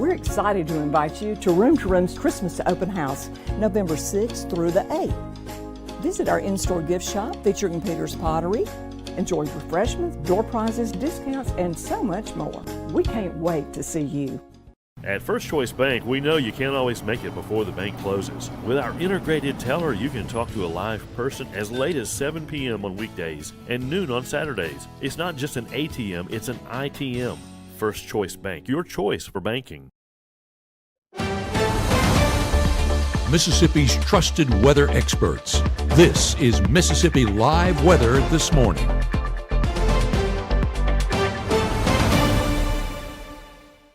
We're excited to invite you to Room's Christmas Open House, November 6th through the 8th. Visit our in-store gift shop featuring Peter's Pottery. Enjoy refreshments, door prizes, discounts, and so much more. We can't wait to see you. At First Choice Bank, we know you can't always make it before the bank closes. With our integrated teller, you can talk to a live person as late as 7 p.m. on weekdays and noon on Saturdays. It's not just an ATM, it's an ITM. First Choice Bank, your choice for banking. Mississippi's trusted weather experts. This is Mississippi Live Weather This Morning.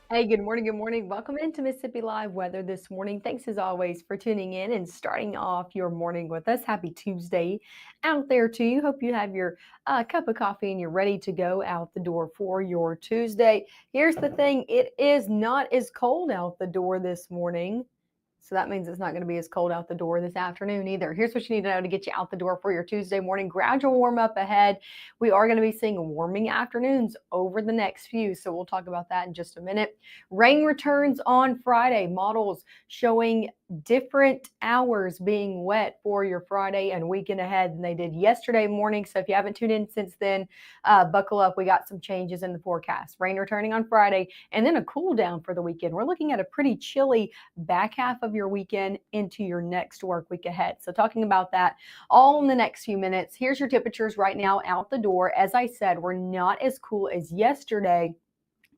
Hey, good morning. Good morning. Welcome into Mississippi Live Weather This Morning. Thanks as always for tuning in and starting off your morning with us. Happy Tuesday out there to you. Hope you have your cup of coffee and you're ready to go out the door for your Tuesday. Here's the thing. It is not as cold out the door this morning. So that means it's not going to be as cold out the door this afternoon either. Here's what you need to know to get you out the door for your Tuesday morning. Gradual warm up ahead. We are going to be seeing warming afternoons over the next few. So we'll talk about that in just a minute. Rain returns on Friday. Models showing different hours being wet for your Friday and weekend ahead than they did yesterday morning. So if you haven't tuned in since then, buckle up. We got some changes in the forecast. Rain returning on Friday and then a cool down for the weekend. We're looking at a pretty chilly back half of your weekend into your next work week ahead. So talking about that all in the next few minutes. Here's your temperatures right now out the door. As I said, we're not as cool as yesterday,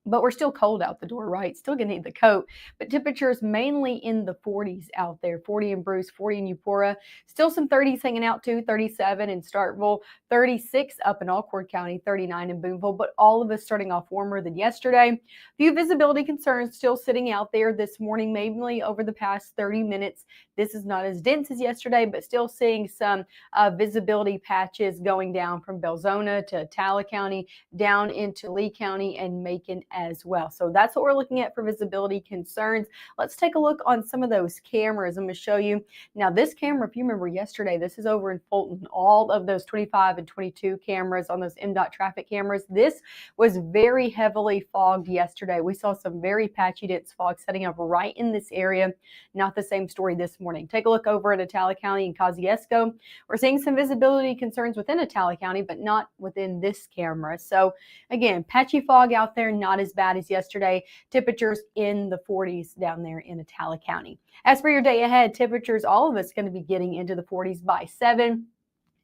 but we're still cold out the door, right? Still gonna need the coat, but temperatures mainly in the 40s out there. 40 in Bruce, 40 in Eupora. Still some 30s hanging out too, 37 in Starkville, 36 up in Alcorn County, 39 in Boonville, but all of us starting off warmer than yesterday. Few visibility concerns still sitting out there this morning, mainly over the past 30 minutes. This is not as dense as yesterday, but still seeing some visibility patches going down from Belzona to Tala County, down into Lee County and Macon as well. So that's what we're looking at for visibility concerns. Let's take a look on some of those cameras. I'm going to show you. Now this camera, if you remember yesterday, this is over in Fulton. All of those 25 and 22 cameras on those MDOT traffic cameras. This was very heavily fogged yesterday. We saw some very patchy dense fog setting up right in this area. Not the same story this morning. Take a look over at Atala County and Kosciuszko. We're seeing some visibility concerns within Atala County, but not within this camera. So again, patchy fog out there, not as bad as yesterday. Temperatures in the 40s down there in Atala County. As for your day ahead, temperatures, all of us going to be getting into the 40s by 7.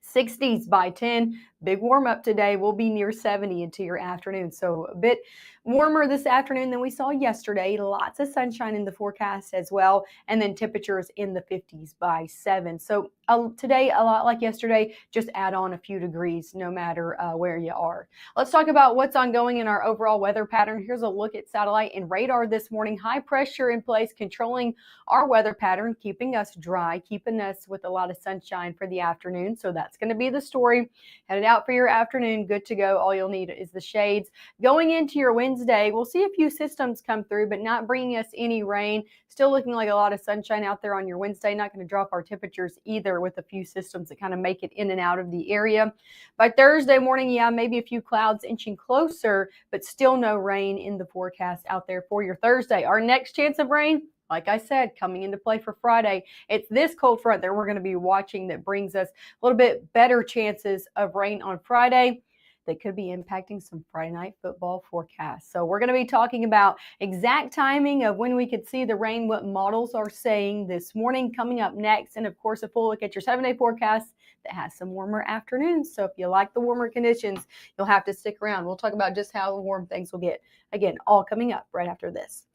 60s by 10. Big warm up today. We'll be near 70 into your afternoon. So a bit warmer this afternoon than we saw yesterday. Lots of sunshine in the forecast as well. And then temperatures in the 50s by 7. So today, a lot like yesterday, just add on a few degrees no matter where you are. Let's talk about what's ongoing in our overall weather pattern. Here's a look at satellite and radar this morning. High pressure in place, controlling our weather pattern, keeping us dry, keeping us with a lot of sunshine for the afternoon. So that's going to be the story. Headed out for your afternoon, good to go. All you'll need is the shades. Going into your Wednesday, we'll see a few systems come through, but not bringing us any rain. Still looking like a lot of sunshine out there on your Wednesday. Not going to drop our temperatures either with a few systems that kind of make it in and out of the area. By Thursday morning, yeah, maybe a few clouds inching closer, but still no rain in the forecast out there for your Thursday. Our next chance of rain, like I said, coming into play for Friday. It's this cold front that we're going to be watching that brings us a little bit better chances of rain on Friday. That could be impacting some Friday night football forecasts. So we're going to be talking about exact timing of when we could see the rain, what models are saying this morning coming up next. And of course, a full look at your 7-day forecast that has some warmer afternoons. So if you like the warmer conditions, you'll have to stick around. We'll talk about just how warm things will get. Again, all coming up right after this.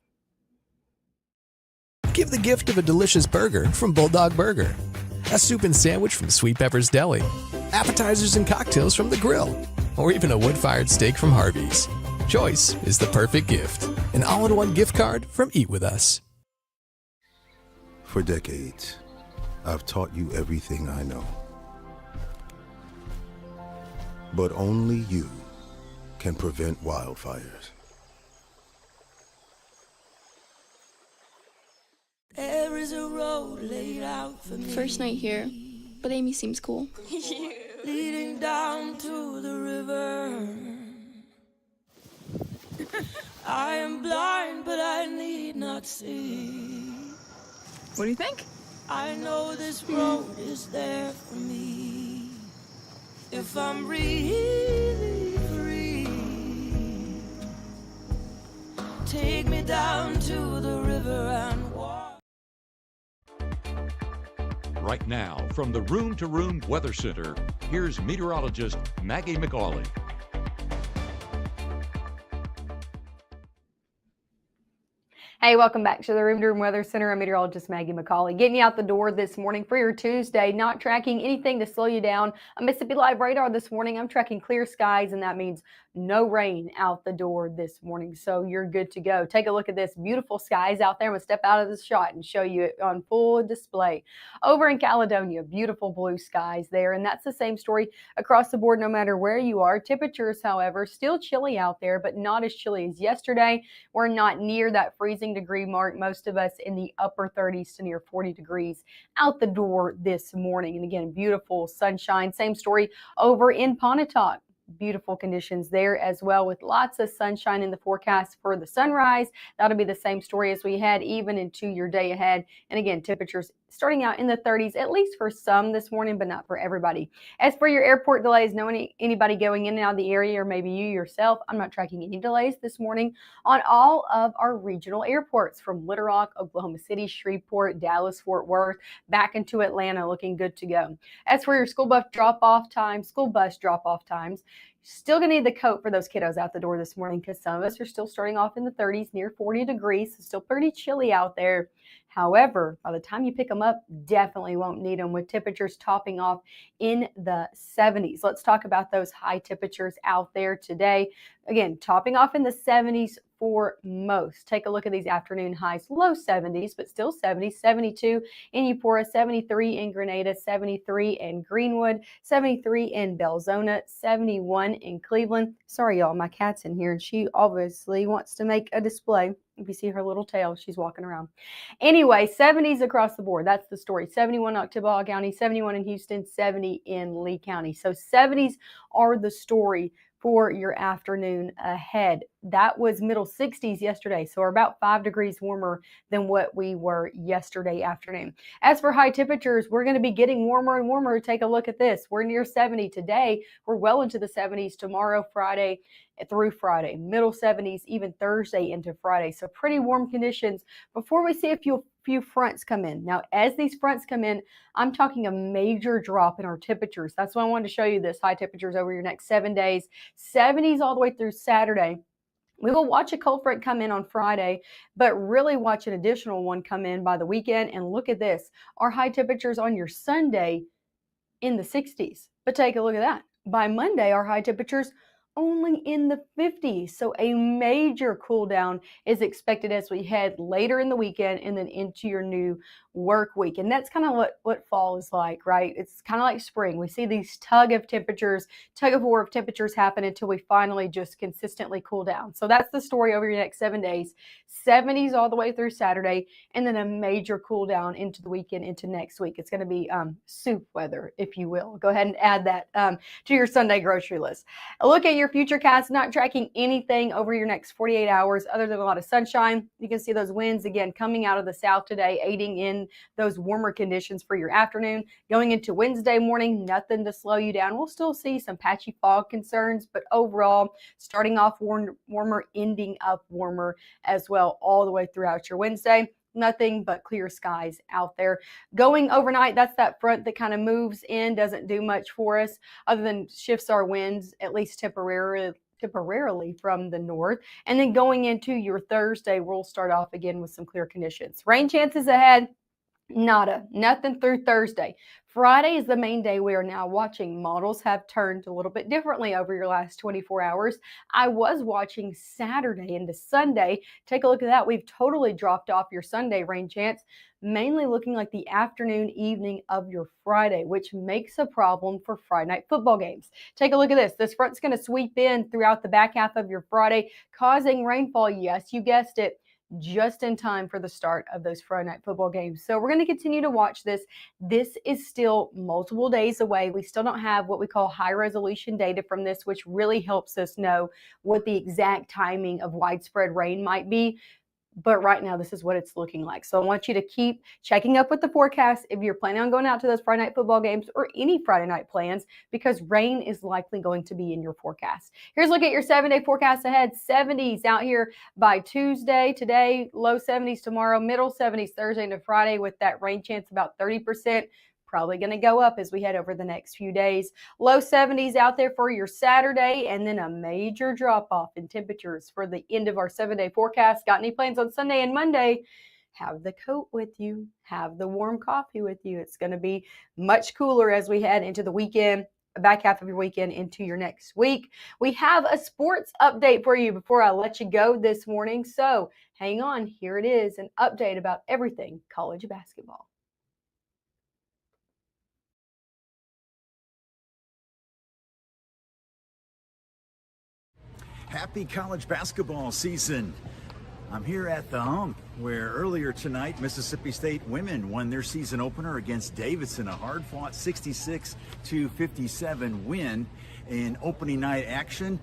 Give the gift of a delicious burger from Bulldog Burger, a soup and sandwich from Sweet Pepper's Deli, appetizers and cocktails from The Grill, or even a wood-fired steak from Harvey's. Choice is the perfect gift. An all-in-one gift card from Eat With Us. For decades, I've taught you everything I know. But only you can prevent wildfires. There is a road laid out for me. First night here, but Amy seems cool. Leading down to the river. I am blind, but I need not see. What do you think? I know this road is there for me. If I'm really free, take me down to the river and walk. Right now, from the Room to Room Weather Center, here's meteorologist Maggie McAuley. Hey, welcome back to the Room to Room Weather Center. I'm meteorologist Maggie McAuley, getting you out the door this morning for your Tuesday, not tracking anything to slow you down. On Mississippi Live Radar this morning, I'm tracking clear skies, and that means no rain out the door this morning. So you're good to go. Take a look at this. Beautiful skies out there. I'm going to step out of the shot and show you it on full display. Over in Caledonia, beautiful blue skies there. And that's the same story across the board, no matter where you are. Temperatures, however, still chilly out there, but not as chilly as yesterday. We're not near that freezing degree mark. Most of us in the upper 30s to near 40 degrees out the door this morning. And again, beautiful sunshine. Same story over in Pontotoc. Beautiful conditions there as well, with lots of sunshine in the forecast for the sunrise. That'll be the same story as we had even into your day ahead. And again, temperatures starting out in the 30s, at least for some this morning, but not for everybody. As for your airport delays, know anybody going in and out of the area, or maybe you yourself, I'm not tracking any delays this morning on all of our regional airports, from Little Rock, Oklahoma City, Shreveport, Dallas, Fort Worth, back into Atlanta, looking good to go. As for your school bus drop-off times, still going to need the coat for those kiddos out the door this morning, because some of us are still starting off in the 30s, near 40 degrees, so still pretty chilly out there. However, by the time you pick them up, definitely won't need them, with temperatures topping off in the 70s. Let's talk about those high temperatures out there today. Again, topping off in the 70s for most. Take a look at these afternoon highs, low 70s, but still 70s, 72 in Eupora, 73 in Grenada, 73 in Greenwood, 73 in Belzona, 71 in Cleveland. Sorry, y'all, my cat's in here, and she obviously wants to make a display. If you see her little tail, she's walking around. Anyway, 70s across the board. That's the story. 71 in Oktibbeha County, 71 in Houston, 70 in Lee County. So 70s are the story for your afternoon ahead. That was middle 60s yesterday, so we're about 5 degrees warmer than what we were yesterday afternoon. As for high temperatures, we're going to be getting warmer and warmer. Take a look at this. We're near 70 today. We're well into the 70s tomorrow, Friday through Friday. Middle 70s, even Thursday into Friday. So pretty warm conditions before we see a few fronts come in. Now, as these fronts come in, I'm talking a major drop in our temperatures. That's why I wanted to show you this high temperatures over your next 7 days. 70s all the way through Saturday. We will watch a cold front come in on Friday, but really watch an additional one come in by the weekend. And look at this. Our high temperatures on your Sunday in the 60s. But take a look at that. By Monday, our high temperatures only in the 50s. So a major cool down is expected as we head later in the weekend and then into your new work week. And that's kind of what fall is like, right? It's kind of like spring. We see these tug of war of temperatures happen until we finally just consistently cool down. So that's the story over your next 7 days. 70s all the way through Saturday, and then a major cool down into the weekend, into next week. It's going to be soup weather, if you will. Go ahead and add that to your Sunday grocery list. A look at your futurecast, not tracking anything over your next 48 hours other than a lot of sunshine. You can see those winds again coming out of the south today, aiding in those warmer conditions for your afternoon. Going into Wednesday morning, nothing to slow you down. We'll still see some patchy fog concerns, but overall, starting off warmer, ending up warmer as well all the way throughout your Wednesday. Nothing but clear skies out there. Going overnight, that's that front that kind of moves in, doesn't do much for us other than shifts our winds, at least temporarily from the north. And then going into your Thursday, we'll start off again with some clear conditions. Rain chances ahead. Nothing through Thursday. Friday is the main day we are now watching. Models have turned a little bit differently over your last 24 hours. I was watching Saturday into Sunday. Take a look at that. We've totally dropped off your Sunday rain chance, mainly looking like the afternoon, evening of your Friday, which makes a problem for Friday night football games. Take a look at this. This front's going to sweep in throughout the back half of your Friday, causing rainfall. Yes, you guessed it. just in time for the start of those Friday night football games. So we're going to continue to watch this. This is still multiple days away. We still don't have what we call high resolution data from this, which really helps us know what the exact timing of widespread rain might be. But right now, this is what it's looking like. So I want you to keep checking up with the forecast if you're planning on going out to those Friday night football games or any Friday night plans, because rain is likely going to be in your forecast. Here's a look at your 7-day forecast ahead. 70s out here by Tuesday. Today, low 70s tomorrow, middle 70s Thursday into Friday, with that rain chance about 30%. Probably going to go up as we head over the next few days. Low 70s out there for your Saturday, and then a major drop-off in temperatures for the end of our 7-day forecast. Got any plans on Sunday and Monday? Have the coat with you. Have the warm coffee with you. It's going to be much cooler as we head into the weekend, back half of your weekend into your next week. We have a sports update for you before I let you go this morning. So hang on. Here it is, an update about everything college basketball. Happy college basketball season. I'm here at the Hump, where earlier tonight, Mississippi State women won their season opener against Davidson, a hard-fought 66-57 win in opening night action.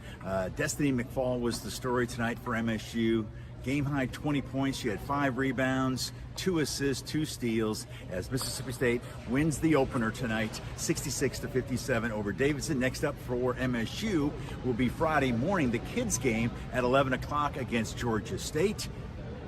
Destiny McFall was the story tonight for MSU. Game high 20 points. She had 5 rebounds, 2 assists, 2 steals, as Mississippi State wins the opener tonight, 66-57 over Davidson. Next up for MSU will be Friday morning, the kids game at 11 o'clock against Georgia State.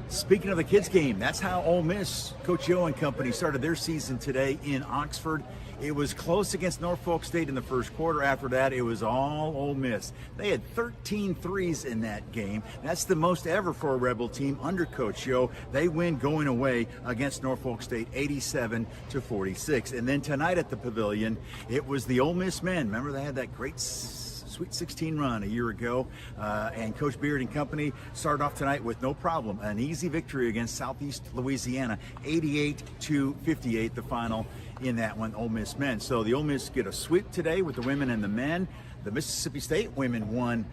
Speaking of the kids game, that's how Ole Miss, Coach Yo and company, started their season today in Oxford. It was close against Norfolk State in the first quarter. After that, it was all Ole Miss. They had 13 threes in that game. That's the most ever for a Rebel team under Coach Yo. They win going away against Norfolk State 87-46. And then tonight at the Pavilion, it was the Ole Miss men. Remember, they had that great Sweet 16 run a year ago, and Coach Beard and company started off tonight with no problem. An easy victory against Southeast Louisiana, 88-58, the final in that one, Ole Miss men. So the Ole Miss get a sweep today with the women and the men. The Mississippi State women won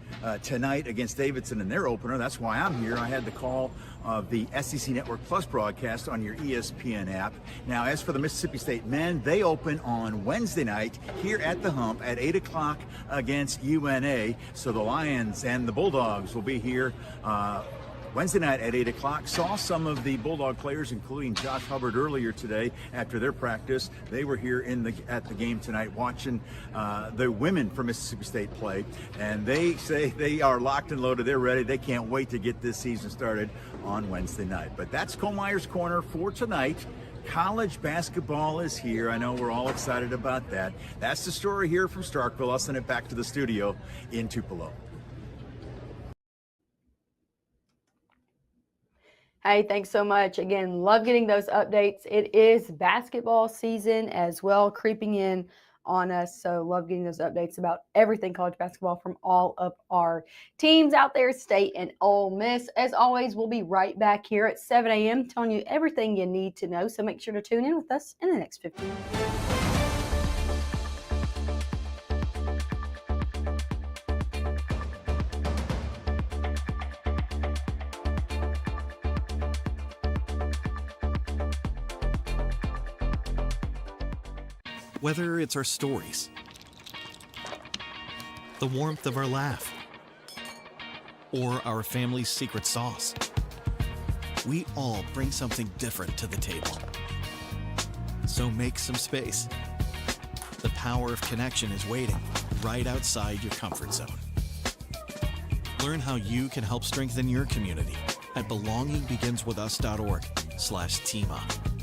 tonight against Davidson in their opener. That's why I'm here. I had the call of the SEC Network Plus broadcast on your ESPN app. Now, as for the Mississippi State men, they open on Wednesday night here at the Hump at 8 o'clock against UNA. So the Lions and the Bulldogs will be here Wednesday night at 8 o'clock. Saw some of the Bulldog players, including Josh Hubbard, earlier today after their practice. They were here at the game tonight watching the women from Mississippi State play. And they say they are locked and loaded. They're ready. They can't wait to get this season started on Wednesday night. But that's Cole Meyer's Corner for tonight. College basketball is here. I know we're all excited about that. That's the story here from Starkville. I'll send it back to the studio in Tupelo. Hey, thanks so much. Again, love getting those updates. It is basketball season as well, creeping in on us. So love getting those updates about everything college basketball from all of our teams out there, State and Ole Miss. As always, we'll be right back here at 7 a.m. telling you everything you need to know. So make sure to tune in with us in the next 15 minutes. Whether it's our stories, the warmth of our laugh, or our family's secret sauce, we all bring something different to the table. So make some space. The power of connection is waiting right outside your comfort zone. Learn how you can help strengthen your community at belongingbeginswithus.org/teamup.